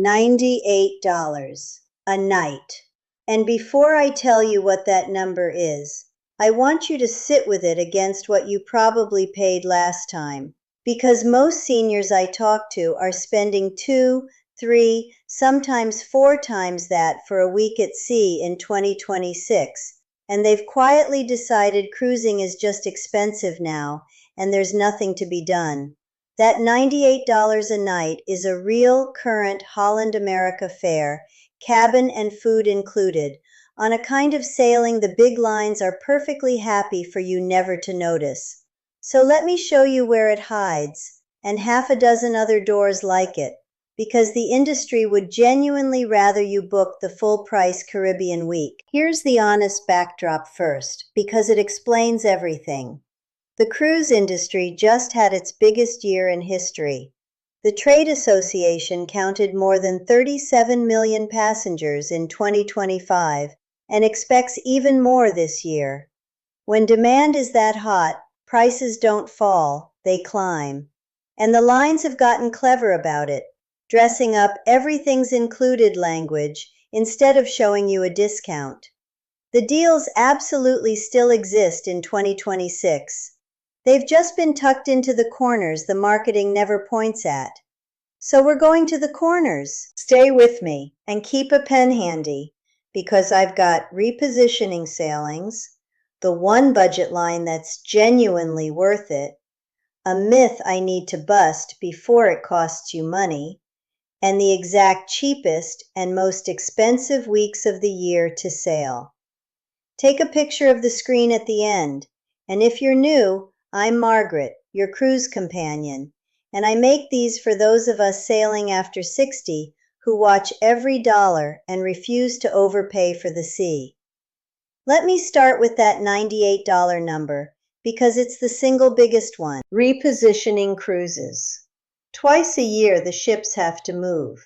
$98 a night. And before I tell you what that number is, I want you to sit with it against what you probably paid last time. Because most seniors I talk to are spending 2, 3, sometimes 4 times that for a week at sea in 2026, and they've quietly decided cruising is just expensive now, and there's nothing to be done. That $98 a night is a real, current Holland America fare, cabin and food included, on a kind of sailing the big lines are perfectly happy for you never to notice. So let me show you where it hides, and half a dozen other doors like it, because the industry would genuinely rather you book the full-price Caribbean week. Here's the honest backdrop first, because it explains everything. The cruise industry just had its biggest year in history. The Trade Association counted more than 37 million passengers in 2025 and expects even more this year. When demand is that hot, prices don't fall, they climb. And the lines have gotten clever about it, dressing up everything's included language instead of showing you a discount. The deals absolutely still exist in 2026. They've just been tucked into the corners the marketing never points at. So we're going to the corners. Stay with me and keep a pen handy, because I've got repositioning sailings, the one budget line that's genuinely worth it, a myth I need to bust before it costs you money, and the exact cheapest and most expensive weeks of the year to sail. Take a picture of the screen at the end, and if you're new, I'm Margaret, your cruise companion, and I make these for those of us sailing after 60 who watch every dollar and refuse to overpay for the sea. Let me start with that $98 number, because it's the single biggest one. Repositioning cruises. Twice a year the ships have to move.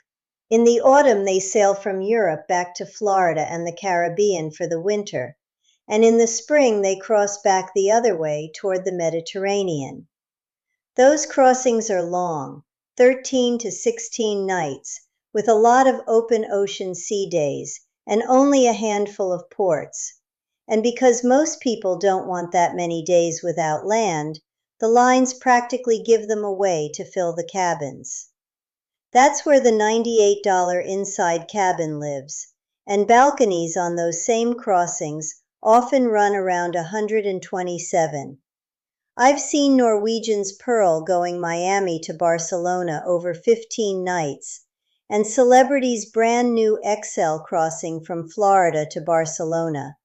In the autumn they sail from Europe back to Florida and the Caribbean for the winter, and in the spring they cross back the other way toward the Mediterranean. Those crossings are long, 13 to 16 nights, with a lot of open ocean sea days and only a handful of ports. And because most people don't want that many days without land, the lines practically give them away to fill the cabins. That's where the $98 inside cabin lives, and balconies on those same crossings often run around 127. I've seen Norwegian's Pearl going Miami to Barcelona over 15 nights, and Celebrity's brand new XL crossing from Florida to Barcelona,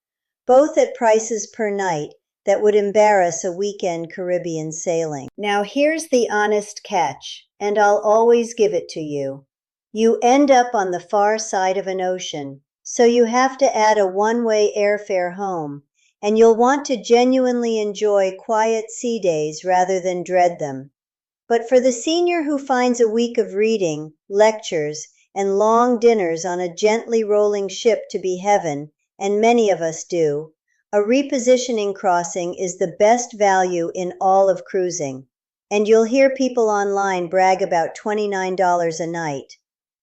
both at prices per night that would embarrass a weekend Caribbean sailing. Now here's the honest catch, and I'll always give it to you. You end up on the far side of an ocean, so you have to add a one-way airfare home, and you'll want to genuinely enjoy quiet sea days rather than dread them. But for the senior who finds a week of reading, lectures, and long dinners on a gently rolling ship to be heaven, and many of us do, a repositioning crossing is the best value in all of cruising. And you'll hear people online brag about $29 a night.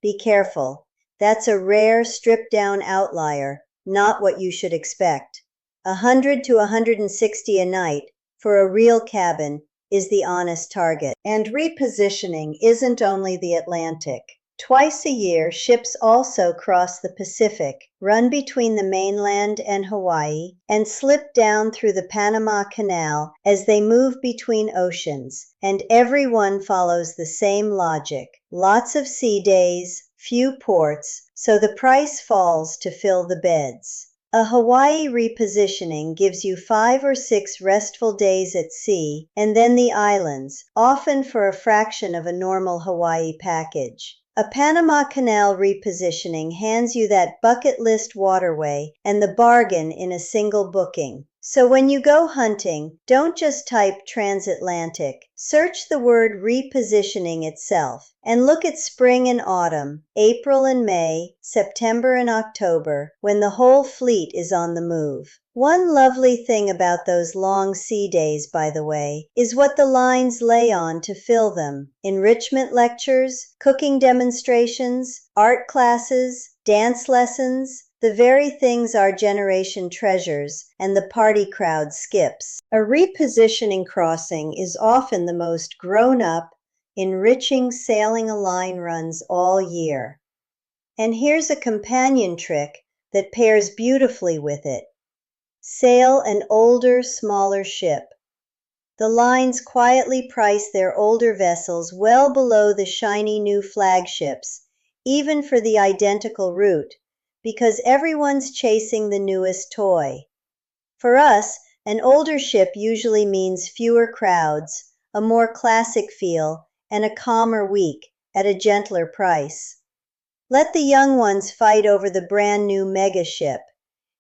Be careful. That's a rare, stripped-down outlier, not what you should expect. 100 to 160 a night for a real cabin is the honest target. And repositioning isn't only the Atlantic. Twice a year, ships also cross the Pacific, run between the mainland and Hawaii, and slip down through the Panama Canal as they move between oceans. And everyone follows the same logic. Lots of sea days, few ports, so the price falls to fill the beds. A Hawaii repositioning gives you 5 or 6 restful days at sea, and then the islands, often for a fraction of a normal Hawaii package. A Panama Canal repositioning hands you that bucket list waterway and the bargain in a single booking. So when you go hunting, don't just type transatlantic. Search the word repositioning itself and look at spring and autumn, April and May, September and October, when the whole fleet is on the move. One lovely thing about those long sea days, by the way, is what the lines lay on to fill them. Enrichment lectures, cooking demonstrations, art classes, dance lessons, the very things our generation treasures and the party crowd skips. A repositioning crossing is often the most grown-up, enriching sailing a line runs all year. And here's a companion trick that pairs beautifully with it. Sail an older, smaller ship. The lines quietly price their older vessels well below the shiny new flagships, even for the identical route, because everyone's chasing the newest toy. For us, an older ship usually means fewer crowds, a more classic feel, and a calmer week at a gentler price. Let the young ones fight over the brand new mega ship.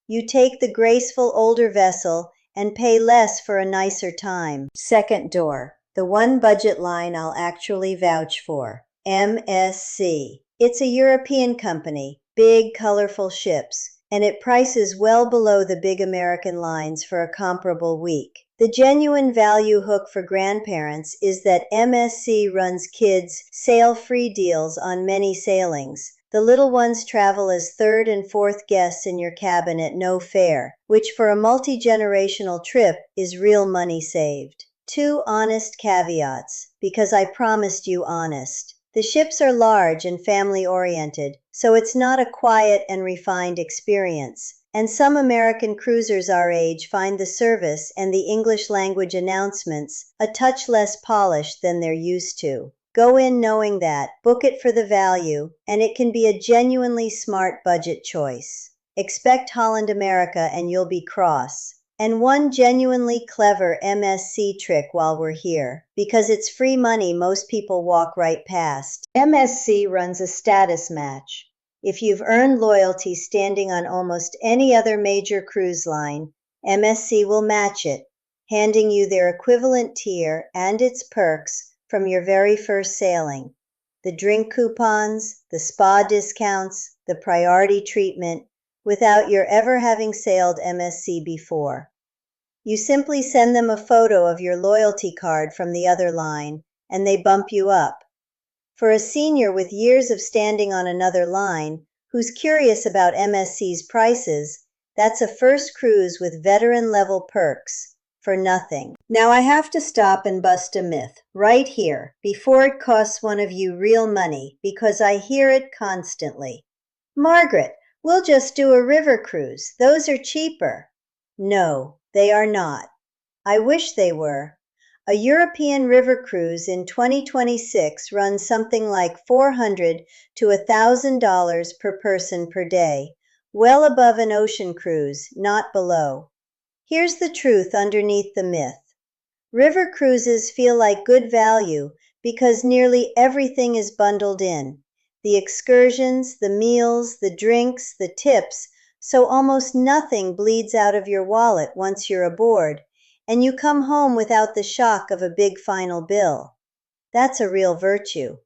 You take the graceful older vessel and pay less for a nicer time. Second door, the one budget line I'll actually vouch for. MSC. It's a European company, big, colorful ships, and it prices well below the big American lines for a comparable week. The genuine value hook for grandparents is that MSC runs kids' sail-free deals on many sailings. The little ones travel as third and fourth guests in your cabin at no fare, which for a multi-generational trip is real money saved. 2 honest caveats, because I promised you honest. The ships are large and family-oriented, so it's not a quiet and refined experience. And some American cruisers our age find the service and the English language announcements a touch less polished than they're used to. Go in knowing that, book it for the value, and it can be a genuinely smart budget choice. Expect Holland America and you'll be cross. And one genuinely clever MSC trick while we're here, because it's free money most people walk right past. MSC runs a status match. If you've earned loyalty standing on almost any other major cruise line, MSC will match it, handing you their equivalent tier and its perks from your very first sailing. The drink coupons, the spa discounts, the priority treatment, without your ever having sailed MSC before. You simply send them a photo of your loyalty card from the other line, and they bump you up. For a senior with years of standing on another line, who's curious about MSC's prices, that's a first cruise with veteran-level perks for nothing. Now I have to stop and bust a myth, right here, before it costs one of you real money, because I hear it constantly. Margaret, we'll just do a river cruise. Those are cheaper. No, they are not. I wish they were. A European river cruise in 2026 runs something like $400 to $1,000 per person per day, well above an ocean cruise, not below. Here's the truth underneath the myth. River cruises feel like good value because nearly everything is bundled in. The excursions, the meals, the drinks, the tips, so almost nothing bleeds out of your wallet once you're aboard, and you come home without the shock of a big final bill. That's a real virtue.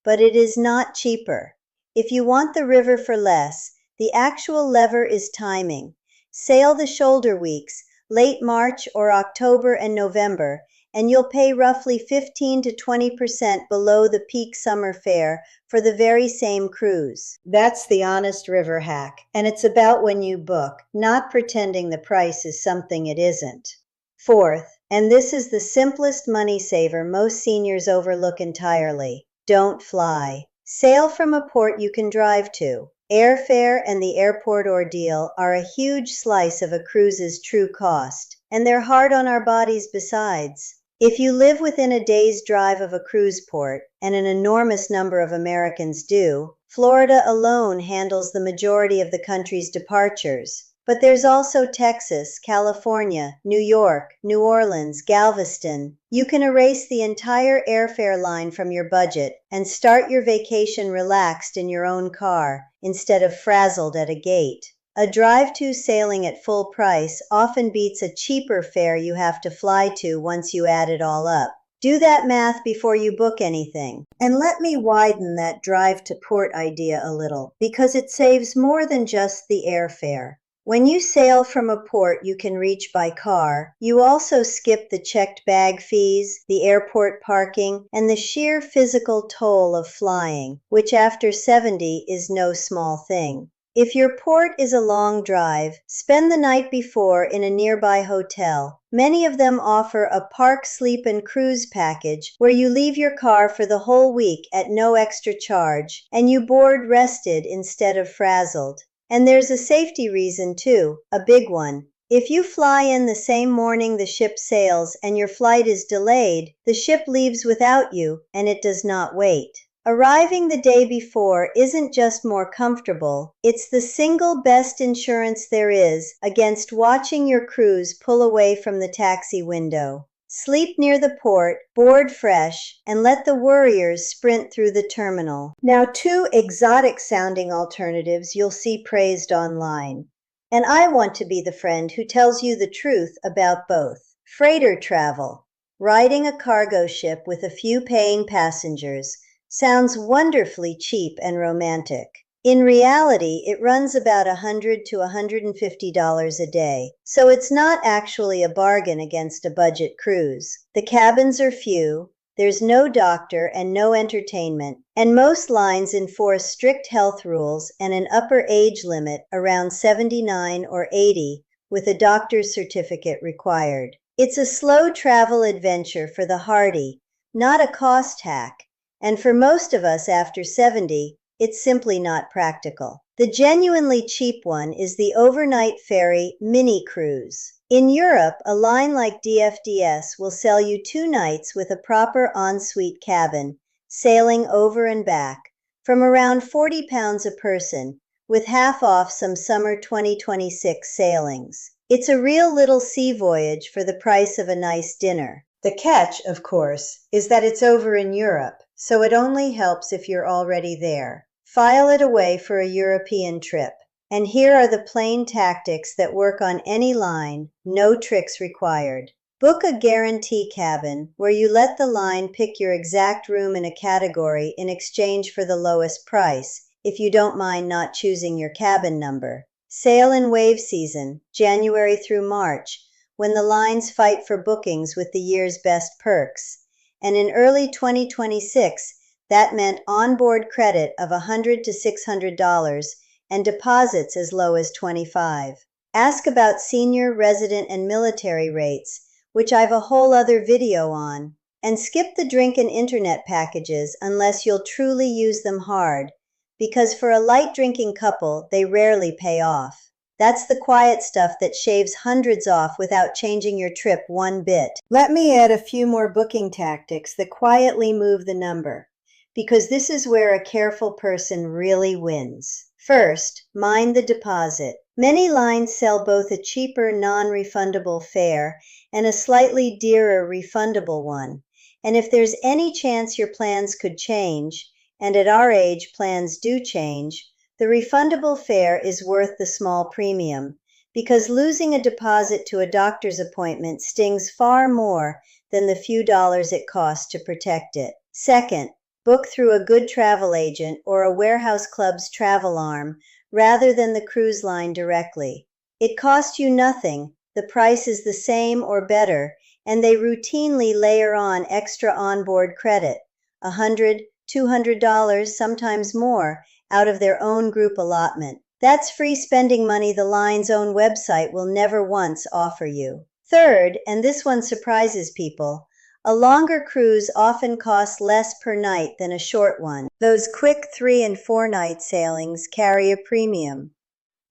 But it is not cheaper. If you want the river for less, the actual lever is timing. Sail the shoulder weeks, late March or October and November, and you'll pay roughly 15 to 20% below the peak summer fare for the very same cruise. That's the honest river hack, and it's about when you book, not pretending the price is something it isn't. Fourth, and this is the simplest money saver most seniors overlook entirely, don't fly. Sail from a port you can drive to. Airfare and the airport ordeal are a huge slice of a cruise's true cost, and they're hard on our bodies besides. If you live within a day's drive of a cruise port, and an enormous number of Americans do, Florida alone handles the majority of the country's departures. But there's also Texas, California, New York, New Orleans, Galveston. You can erase the entire airfare line from your budget and start your vacation relaxed in your own car instead of frazzled at a gate. A drive-to sailing at full price often beats a cheaper fare you have to fly to once you add it all up. Do that math before you book anything. And let me widen that drive to port idea a little, because it saves more than just the airfare. When you sail from a port you can reach by car, you also skip the checked bag fees, the airport parking, and the sheer physical toll of flying, which after 70 is no small thing. If your port is a long drive, spend the night before in a nearby hotel. Many of them offer a park, sleep, and cruise package where you leave your car for the whole week at no extra charge, and you board rested instead of frazzled. And there's a safety reason too, a big one. If you fly in the same morning the ship sails and your flight is delayed, the ship leaves without you, and it does not wait. Arriving the day before isn't just more comfortable, it's the single best insurance there is against watching your cruise pull away from the taxi window. Sleep near the port, board fresh, and let the worriers sprint through the terminal. Now, two exotic-sounding alternatives you'll see praised online. And I want to be the friend who tells you the truth about both. Freighter travel. Riding a cargo ship with a few paying passengers sounds wonderfully cheap and romantic. In reality, it runs about $100 to $150 a day, so it's not actually a bargain against a budget cruise. The cabins are few, there's no doctor and no entertainment, and most lines enforce strict health rules and an upper age limit around 79 or 80 with a doctor's certificate required. It's a slow travel adventure for the hardy, not a cost hack. And for most of us after 70, it's simply not practical. The genuinely cheap one is the overnight ferry mini cruise. In Europe, a line like DFDS will sell you 2 nights with a proper ensuite cabin, sailing over and back, from around £40 a person, with half off some summer 2026 sailings. It's a real little sea voyage for the price of a nice dinner. The catch, of course, is that it's over in Europe, so it only helps if you're already there. File it away for a European trip. And here are the plain tactics that work on any line, no tricks required. Book a guarantee cabin where you let the line pick your exact room in a category in exchange for the lowest price, if you don't mind not choosing your cabin number. Sail in wave season, January through March, when the lines fight for bookings with the year's best perks. And in early 2026, that meant onboard credit of $100 to $600 and deposits as low as $25. Ask about senior, resident, and military rates, which I've a whole other video on. And skip the drink and internet packages unless you'll truly use them hard, because for a light drinking couple, they rarely pay off. That's the quiet stuff that shaves hundreds off without changing your trip one bit. Let me add a few more booking tactics that quietly move the number, because this is where a careful person really wins. First, mind the deposit. Many lines sell both a cheaper non-refundable fare and a slightly dearer refundable one. And if there's any chance your plans could change, and at our age plans do change, the refundable fare is worth the small premium, because losing a deposit to a doctor's appointment stings far more than the few dollars it costs to protect it. Second, book through a good travel agent or a warehouse club's travel arm rather than the cruise line directly. It costs you nothing, the price is the same or better, and they routinely layer on extra onboard credit, $100, $200, sometimes more, out of their own group allotment. That's free spending money the line's own website will never once offer you. Third, and this one surprises people, a longer cruise often costs less per night than a short one. Those quick 3 and 4 night sailings carry a premium.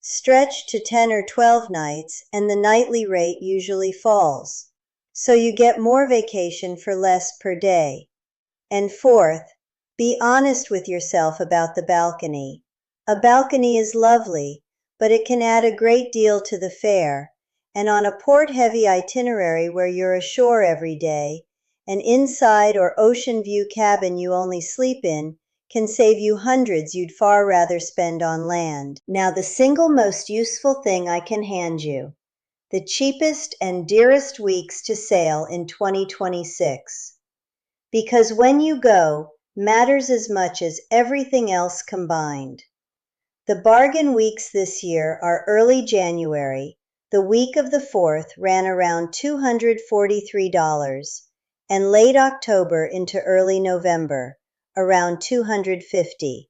Stretch to 10 or 12 nights, and the nightly rate usually falls. So you get more vacation for less per day. And fourth, be honest with yourself about the balcony. A balcony is lovely, but it can add a great deal to the fare, and on a port-heavy itinerary where you're ashore every day, an inside or ocean view cabin you only sleep in can save you hundreds you'd far rather spend on land. Now, the single most useful thing I can hand you, the cheapest and dearest weeks to sail in 2026. Because when you go, matters as much as everything else combined. The bargain weeks this year are early January. The week of the 4th ran around $243, and late October into early November, around $250.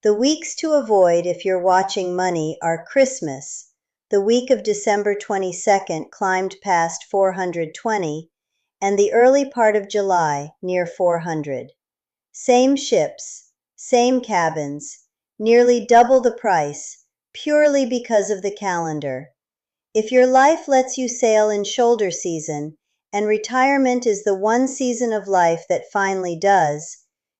The weeks to avoid if you're watching money are Christmas. The week of December 22nd climbed past $420, and the early part of July near $400. Same ships, same cabins, nearly double the price, purely because of the calendar. If your life lets you sail in shoulder season, and retirement is the one season of life that finally does,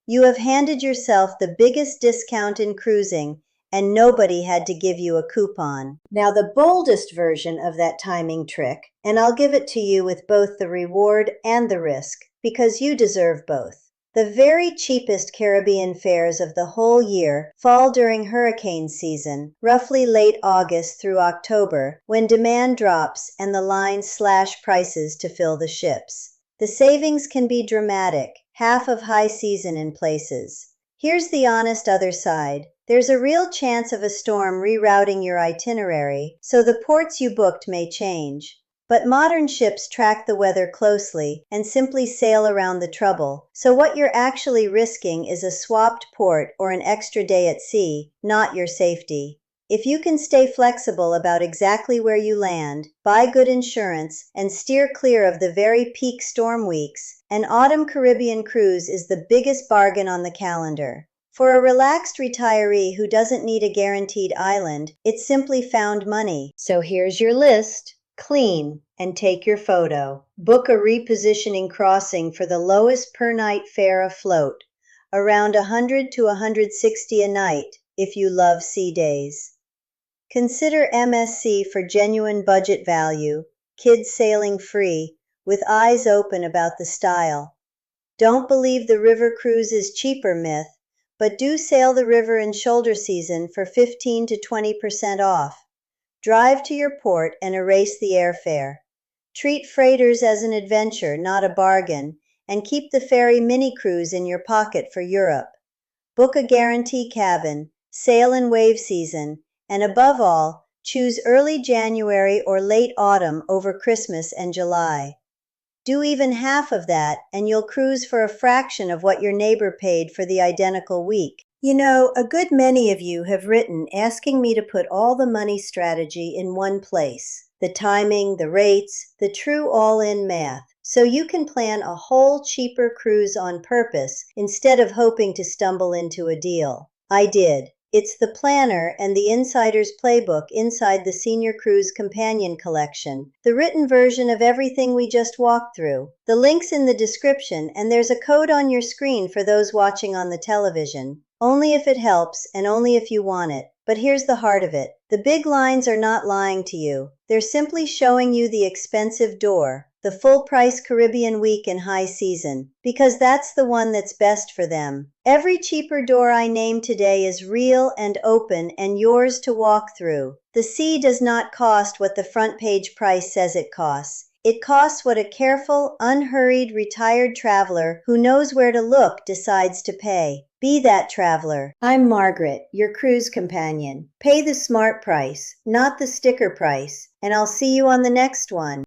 you have handed yourself the biggest discount in cruising, and nobody had to give you a coupon. Now the boldest version of that timing trick, and I'll give it to you with both the reward and the risk, because you deserve both. The very cheapest Caribbean fares of the whole year fall during hurricane season, roughly late August through October, when demand drops and the lines slash prices to fill the ships. The savings can be dramatic, half of high season in places. Here's the honest other side. There's a real chance of a storm rerouting your itinerary, so the ports you booked may change. But modern ships track the weather closely and simply sail around the trouble, so what you're actually risking is a swapped port or an extra day at sea, not your safety. If you can stay flexible about exactly where you land, buy good insurance, and steer clear of the very peak storm weeks, an autumn Caribbean cruise is the biggest bargain on the calendar. For a relaxed retiree who doesn't need a guaranteed island, it's simply found money. So here's your list. Clean and take your photo. Book a repositioning crossing for the lowest per night fare afloat, around $100 to $160 a night if you love sea days. Consider MSC for genuine budget value, kids sailing free, with eyes open about the style. Don't believe the river cruise is cheaper myth, but do sail the river in shoulder season for 15 to 20% off. Drive to your port and erase the airfare. Treat freighters as an adventure, not a bargain, and keep the ferry mini-cruise in your pocket for Europe. Book a guarantee cabin, sail in wave season, and above all, choose early January or late autumn over Christmas and July. Do even half of that, and you'll cruise for a fraction of what your neighbor paid for the identical week. You know, a good many of you have written asking me to put all the money strategy in one place. The timing, the rates, the true all-in math. So you can plan a whole cheaper cruise on purpose instead of hoping to stumble into a deal. I did. It's the planner and the insider's playbook inside the Senior Cruise Companion Collection, the written version of everything we just walked through. The link's in the description, and there's a code on your screen for those watching on the television. Only if it helps, and only if you want it. But here's the heart of it. The big lines are not lying to you. They're simply showing you the expensive door, the full-price Caribbean week in high season, because that's the one that's best for them. Every cheaper door I named today is real and open and yours to walk through. The sea does not cost what the front page price says it costs. It costs what a careful, unhurried, retired traveler who knows where to look decides to pay. Be that traveler. I'm Margaret, your cruise companion. Pay the smart price, not the sticker price, and I'll see you on the next one.